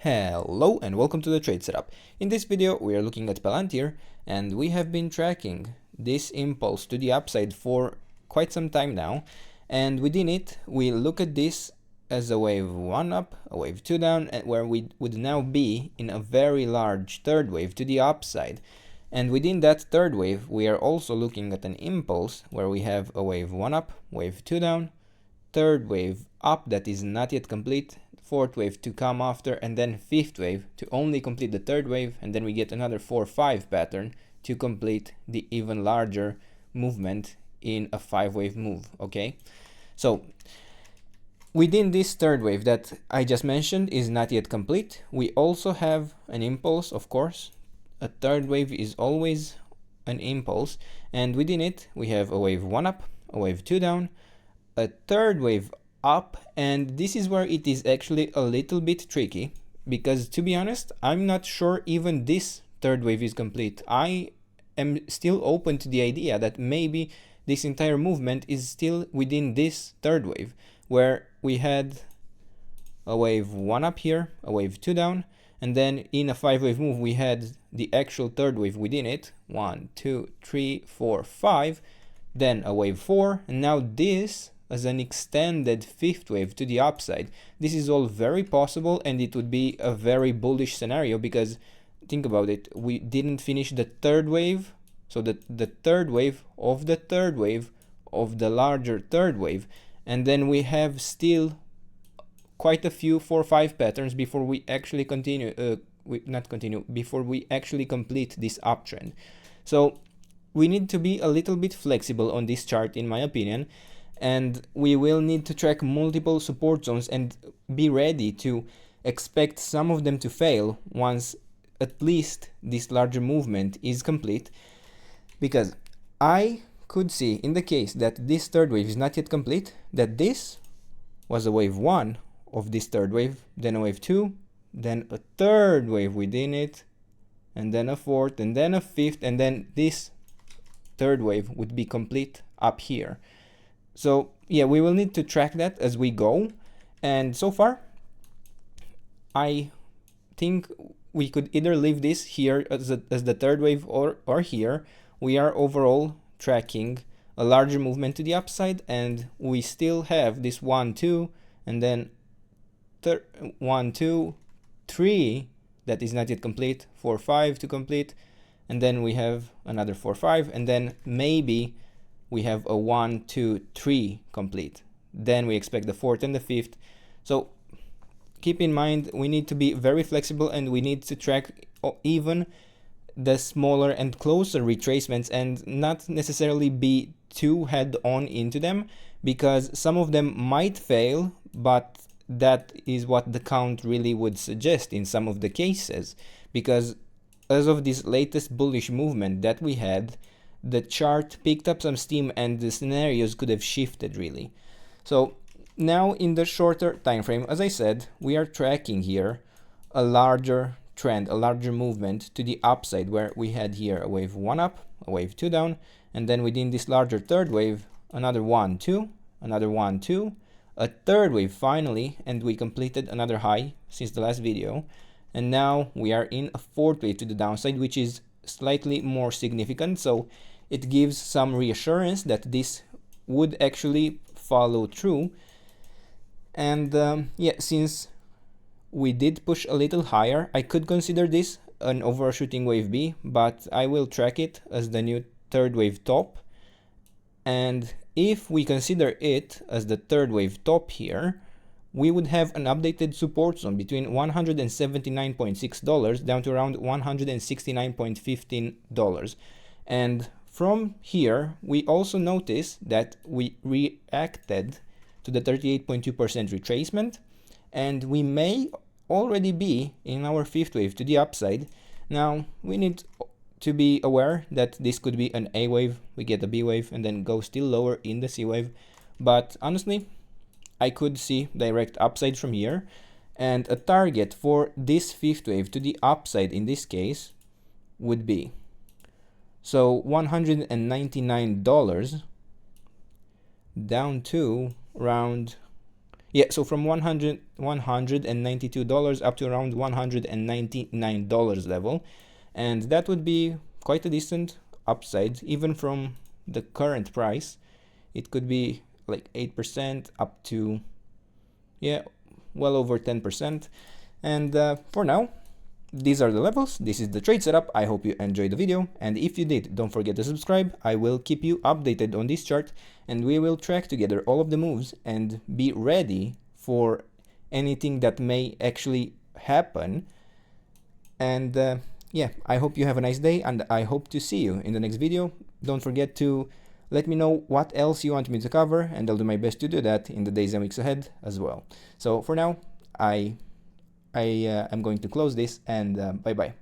Hello and welcome to the trade setup. In this video we are looking at Palantir, and we have been tracking this impulse to the upside for quite some time now, and within it we look at this as a wave 1 up, a wave 2 down, and where we would now be in a very large third wave to the upside. And within that third wave we are also looking at an impulse where we have a wave 1 up, wave 2 down, third wave up that is not yet complete, fourth wave to come after, and then fifth wave to only complete the third wave, and then we get another 4-5 pattern to complete the even larger movement in a 5-wave move. Okay, so within this third wave that I just mentioned is not yet complete, we also have an impulse. Of course, a third wave is always an impulse, and within it we have a wave 1 up, a wave 2 down, a third wave up, and this is where it is actually a little bit tricky, because to be honest, I'm not sure even this third wave is complete. I am still open to the idea that maybe this entire movement is still within this third wave, where we had a wave 1 up here, a wave 2 down, and then in a 5-wave move we had the actual third wave within it, 1, 2, 3, 4, 5, then a wave 4, and now this as an extended 5th wave to the upside. This is all very possible, and it would be a very bullish scenario, because think about it, we didn't finish the third wave, so the third wave of the third wave of the larger third wave, and then we have still quite a few 4-5 patterns before we actually before we actually complete this uptrend. So we need to be a little bit flexible on this chart, in my opinion, and we will need to track multiple support zones and be ready to expect some of them to fail once at least this larger movement is complete, because I could see, in the case that this third wave is not yet complete, that this was a wave 1 of this third wave, then a wave 2, then a third wave within it, and then a fourth, and then a fifth, and then this third wave would be complete up here. So yeah, we will need to track that as we go, and so far I think we could either leave this here as the third wave, or here we are overall tracking a larger movement to the upside, and we still have this 1, 2, and then 1, 2, 3 that is not yet complete, 4, 5 to complete, and then we have another 4, 5, and then maybe we have a 1, 2, 3 complete. Then we expect the fourth and the fifth. So keep in mind, we need to be very flexible, and we need to track even the smaller and closer retracements and not necessarily be too head-on into them, because some of them might fail, but that is what the count really would suggest in some of the cases, because as of this latest bullish movement that we had, the chart picked up some steam and the scenarios could have shifted really. So now in the shorter time frame, as I said, we are tracking here a larger trend, a larger movement to the upside, where we had here a wave 1 up, a wave 2 down, and then within this larger third wave another 1, 2, another 1, 2, a third wave finally, and we completed another high since the last video, and now we are in a fourth wave to the downside, which is slightly more significant. So it gives some reassurance that this would actually follow through. And yeah, since we did push a little higher, I could consider this an overshooting wave B, but I will track it as the new third wave top. And if we consider it as the third wave top here, we would have an updated support zone between $179.6 down to around $169.15. And from here, we also notice that we reacted to the 38.2% retracement, and we may already be in our 5th wave to the upside. Now, we need to be aware that this could be an A wave, we get a B wave, and then go still lower in the C wave. But honestly, I could see direct upside from here, and a target for this 5th wave to the upside in this case would be $199 down to around Yeah, so from $192 up to around $199 level, and that would be quite a decent upside even from the current price. It could be like 8% up to, yeah, well over 10%. And for now, these are the levels. This is the trade setup. I hope you enjoyed the video, and if you did, don't forget to subscribe. I will keep you updated on this chart, and we will track together all of the moves and be ready for anything that may actually happen. And yeah, I hope you have a nice day, and I hope to see you in the next video. Don't forget to let me know what else you want me to cover, and I'll do my best to do that in the days and weeks ahead as well. So for now, I am going to close this, and bye bye.